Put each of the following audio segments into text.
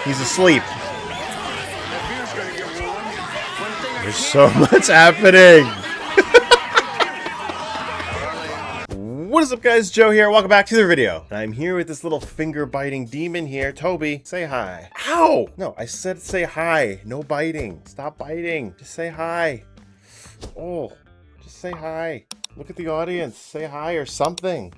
He's asleep. There's so much happening. What is up, guys? Joe here. Welcome back to the video. I'm here with this little finger-biting demon here. Toby, say hi. Ow! No, I said say hi. No biting. Stop biting. Just say hi. Oh, just say hi. Look at the audience. Say hi or something.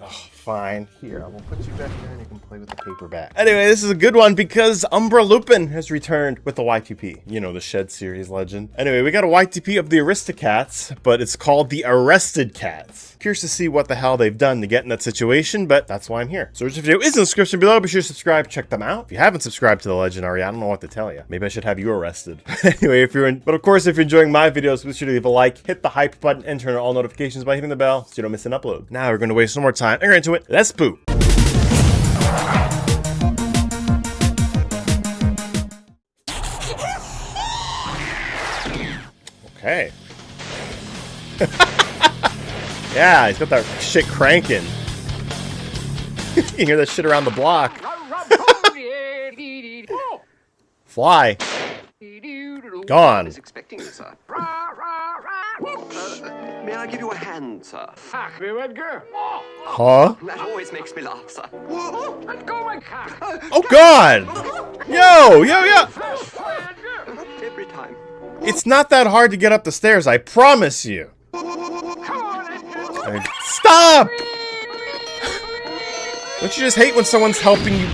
Oh, fine. Here, I will put you back there and you can play with the paper bat. Anyway, this is a good one because Umbra Lupin has returned with the YTP. You know, the Shed series legend. Anyway, we got a YTP of the Aristocats, but it's called the Arrested Cats. Curious to see what the hell they've done to get in that situation, but that's why I'm here. So this video is in the description below. Be sure to subscribe, check them out. If you haven't subscribed to the legend already, I don't know what to tell you. Maybe I should have you arrested. Anyway, but of course, if you're enjoying my videos, be sure to leave a like, hit the hype button, and turn on all notifications by hitting the bell so you don't miss an upload. Now we're going to waste no more time and get into it. Let's boot. Okay. Yeah, he's got that shit cranking. You can hear that shit around the block. Fly. Gone. I was expecting you, sir. May I give you a hand, sir? Fuck me, Edgar. Huh? That always makes me laugh, sir. Let go my cock. Oh God! Yo! Every time. It's not that hard to get up the stairs, I promise you. Stop! Don't you just hate when someo's helping you?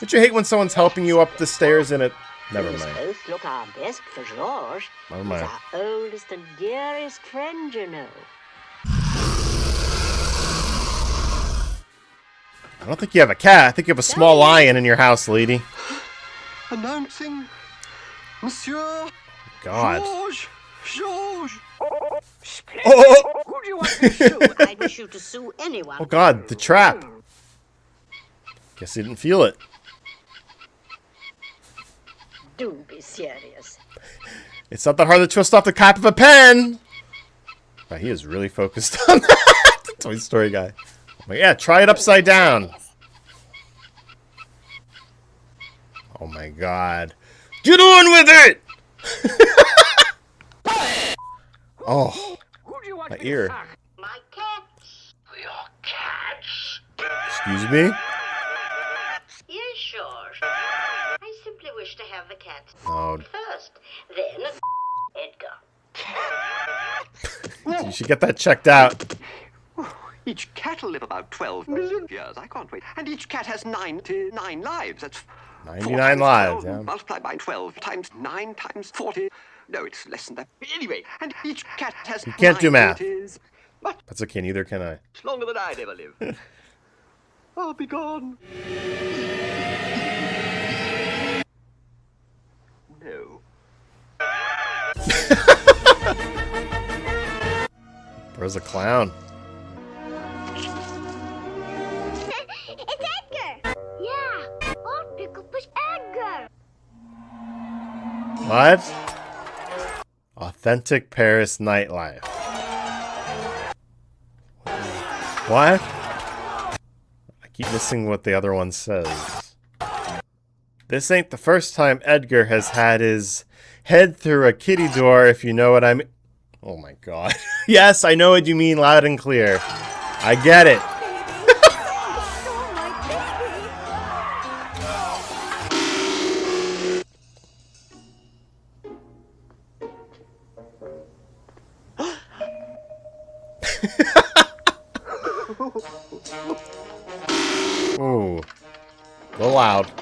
Don't you hate when someone's helping you up the stairs and it... Never mind. Both look our best for George. Never mind. He's our oldest and dearest friend, you know. I don't think you have a cat. I think you have a small lion in your house, lady. Announcing Monsieur God. George. Oh! Who do you want to sue? I wish you to sue anyone. Oh God, the trap. Guess he didn't feel it. Do be serious. It's not that hard to twist off the cap of a pen. But he is really focused on that. The Toy Story guy. But yeah, try it upside down. Oh my God. Get on with it! Oh, my ear. My cats. Your cats. Excuse me? Yes, George. I simply wish to have the cat Oh, first, then Edgar. you should get that checked out. Each cat will live about 12 million years. I can't wait. And each cat has 99 lives. That's 99 lives, yeah. Multiplied by 12 times 9 times 40. No, it's less than that. Anyway, and each cat has... You can't do math. But That's okay, neither can I. it's longer than I'd ever live. I'll be gone. No. Where's the clown? It's Edgar! Yeah, our pickup is Edgar! What? Authentic Paris nightlife. What? I keep missing what the other one says. This ain't the first time Edgar has had his head through a kitty door, if you know what I mean. Oh my God. Yes, I know what you mean loud and clear. I get it. Ooh. Go loud.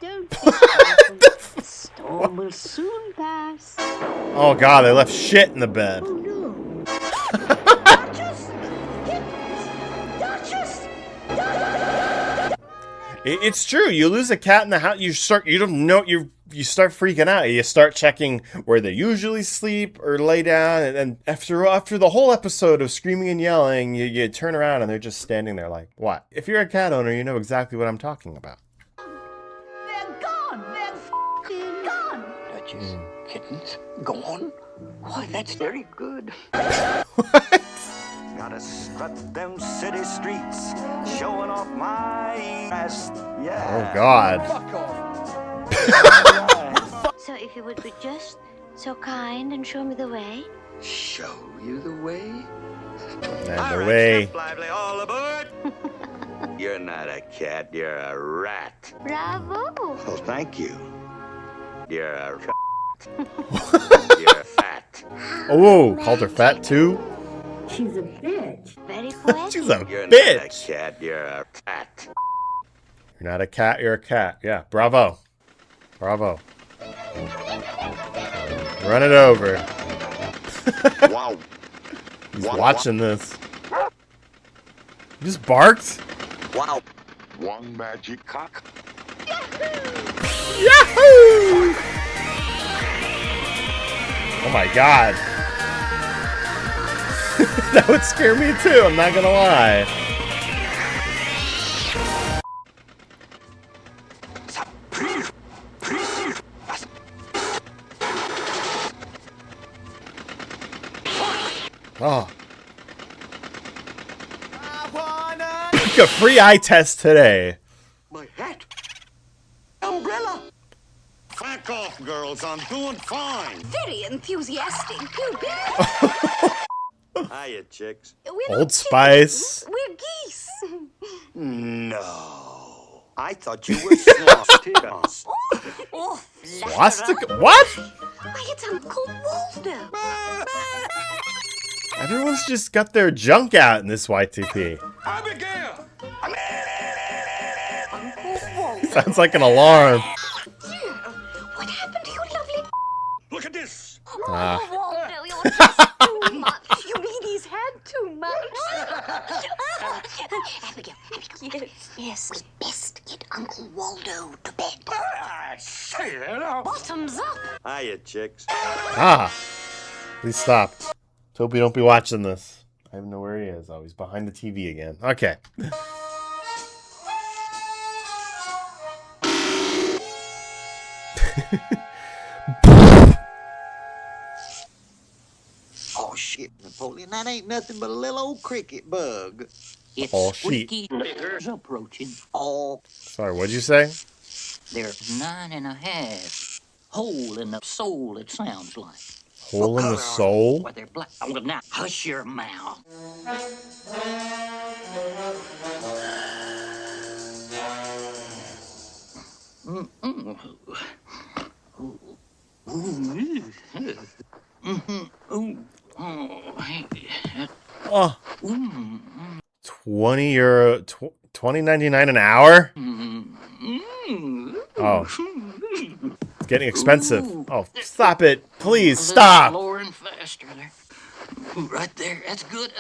Don't be frightened. The storm will soon pass. Oh God, they left shit in the bed. Oh no. It's true. You lose a cat in the house, you start freaking out. You start checking where they usually sleep or lay down, and then after the whole episode of screaming and yelling, you turn around and they're just standing there like, what? If you're a cat owner, you know exactly what I'm talking about. They're gone! They're f***ing gone! Duchess, kittens, gone? Why, that's very good. What? Gotta strut them city streets, showing off my ass. Yeah. Oh God. So if you would be just so kind and show me the way. Show you the way? And All the right, way. Chef Lively, all aboard. You're not a cat, you're a rat. Bravo! Oh, thank you. You're a You're fat. Oh, called her fat too? She's a bitch. Very poetic. She's a You're not a bitch. cat, you're a cat. You're not a cat, you're a cat. Yeah, bravo. Bravo. Run it over. Wow. He's watching this. You just barked? Wow. One magic cock. Yahoo! Oh my God. That would scare me too, I'm not gonna lie. Oh. Took a free eye test today. My hat. Umbrella. Back off, girls. I'm doing fine. Very enthusiastic. You bet. Hiya, chicks. We're Old Spice. We're geese. No. I thought you were swastikas. Oh, Swastika? What? why, it's Uncle Waldo. Everyone's just got their junk out in this YTP. Abigail! Uncle Waldo. Sounds like an alarm. Dear, what happened to you, lovely? Look at this. Ah. Oh, Waldo, you're just too much. You mean he's had too much? Abigail, Abigail. Yes, we best get Uncle Waldo to bed. Say that. Bottoms up. Hiya, chicks. Ah. Please stop. Toby, don't be watching this. I don't know where he is. Oh, he's behind the TV again. Okay. Oh shit, Napoleon, that ain't nothing but a little old cricket bug. It's Oh, shit. squeaky niggers approaching. Oh, Sorry, what'd you say? There's 9.5 hole in the soul, it sounds like. Hole in the soul? Why, they're black. Oh, well, now, hush your mouth. Oh. 20 euro, 20.99 an hour? Oh. It's getting expensive. Oh, stop it. Please, stop. Slower and faster there. Ooh, right there. That's good.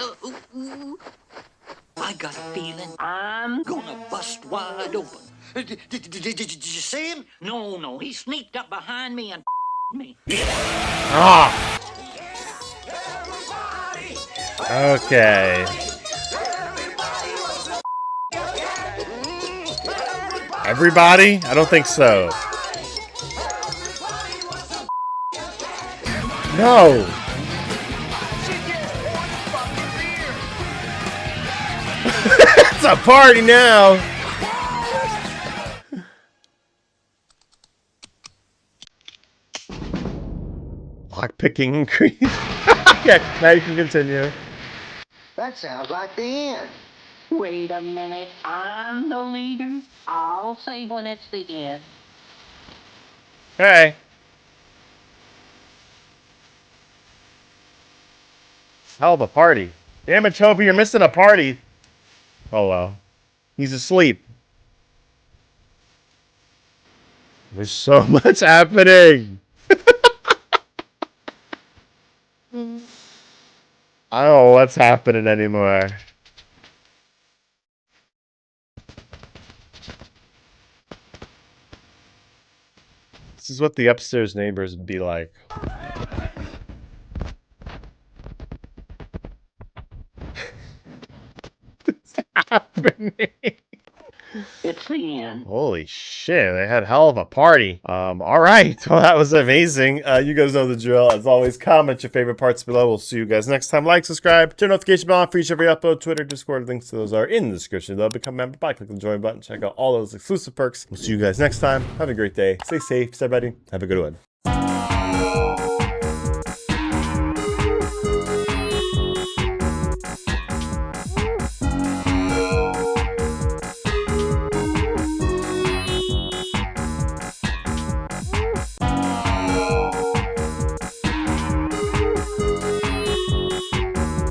I got a feeling I'm gonna bust wide open. did you see him? No, he sneaked up behind me and me. Ah. Okay. Everybody? I don't think so. No. It's a party now. Lockpicking increase. Okay, now you can continue. That sounds like the end. Wait a minute. I'm the leader. I'll say when it's the end. Hey. Hell of a party. Damn it, Toby, you're missing a party. Oh well. He's asleep. There's so much happening. I don't know what's happening anymore. This is what the upstairs neighbors would be like. What's happening? It's the end. again. Holy shit, they had hell of a party. All right. Well, that was amazing. You guys know the drill. As always, comment your favorite parts below. We'll see you guys next time. Like, subscribe, turn notification bell on for each every upload. Twitter, Discord, links to those are in the description below. Become a member by clicking the join button. Check out all those exclusive perks. We'll see you guys next time. Have a great day. Stay safe, stay ready. Have a good one.